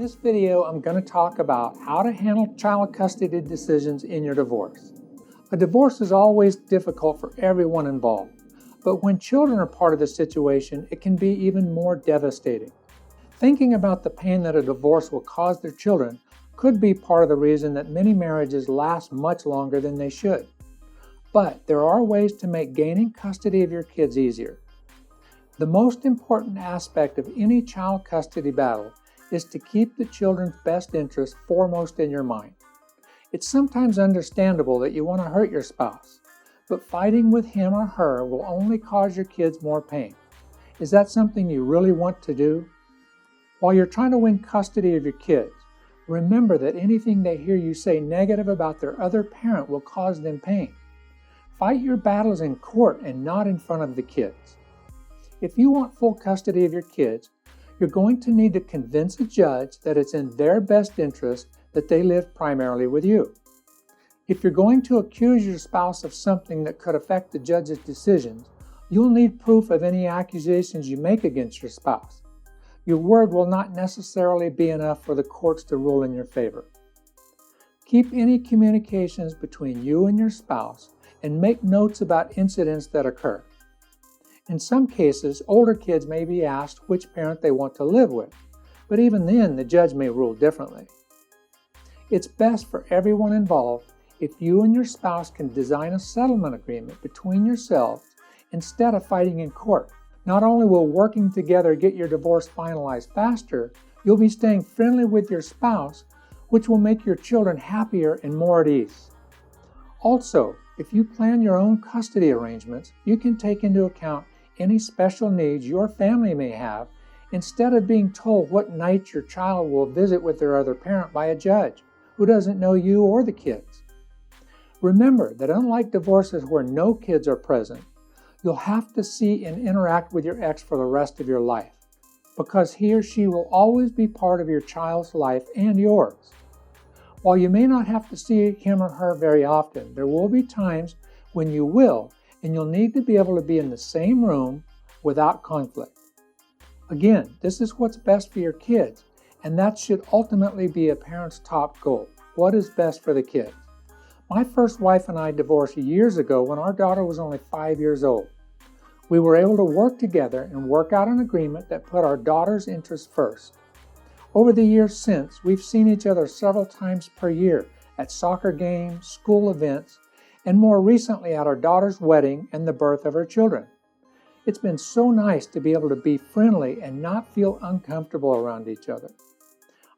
this video, I'm going to talk about how to handle child custody decisions in your divorce. A divorce is always difficult for everyone involved, but when children are part of the situation, it can be even more devastating. Thinking about the pain that a divorce will cause their children could be part of the reason that many marriages last much longer than they should. But there are ways to make gaining custody of your kids easier. The most important aspect of any child custody battle is to keep the children's best interests foremost in your mind. It's sometimes understandable that you want to hurt your spouse, but fighting with him or her will only cause your kids more pain. Is that something you really want to do? While you're trying to win custody of your kids, remember that anything they hear you say negative about their other parent will cause them pain. Fight your battles in court and not in front of the kids. If you want full custody of your kids, you're going to need to convince a judge that it's in their best interest that they live primarily with you. If you're going to accuse your spouse of something that could affect the judge's decisions, you'll need proof of any accusations you make against your spouse. Your word will not necessarily be enough for the courts to rule in your favor. Keep any communications between you and your spouse and make notes about incidents that occur. In some cases, older kids may be asked which parent they want to live with, but even then the judge may rule differently. It's best for everyone involved if you and your spouse can design a settlement agreement between yourselves instead of fighting in court. Not only will working together get your divorce finalized faster, you'll be staying friendly with your spouse, which will make your children happier and more at ease. Also, if you plan your own custody arrangements, you can take into account any special needs your family may have instead of being told what night your child will visit with their other parent by a judge who doesn't know you or the kids. Remember that unlike divorces where no kids are present, you'll have to see and interact with your ex for the rest of your life, because he or she will always be part of your child's life and yours. While you may not have to see him or her very often, there will be times when you will, and you'll need to be able to be in the same room without conflict. Again, this is what's best for your kids, and that should ultimately be a parent's top goal. What is best for the kids? My first wife and I divorced years ago when our daughter was only 5 years old. We were able to work together and work out an agreement that put our daughter's interests first. Over the years since, we've seen each other several times per year at soccer games, school events, and more recently at our daughter's wedding and the birth of her children. It's been so nice to be able to be friendly and not feel uncomfortable around each other.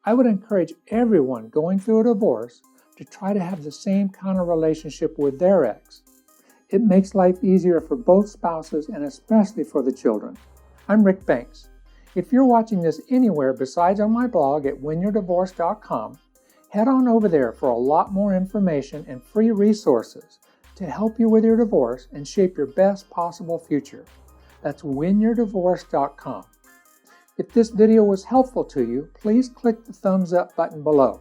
I would encourage everyone going through a divorce to try to have the same kind of relationship with their ex. It makes life easier for both spouses and especially for the children. I'm Rick Banks. If you're watching this anywhere besides on my blog at winyourdivorce.com, head on over there for a lot more information and free resources to help you with your divorce and shape your best possible future. That's winyourdivorce.com. If this video was helpful to you, please click the thumbs up button below.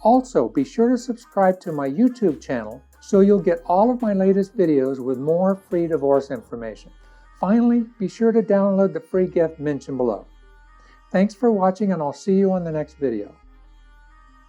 Also, be sure to subscribe to my YouTube channel so you'll get all of my latest videos with more free divorce information. Finally, be sure to download the free gift mentioned below. Thanks for watching, and I'll see you on the next video.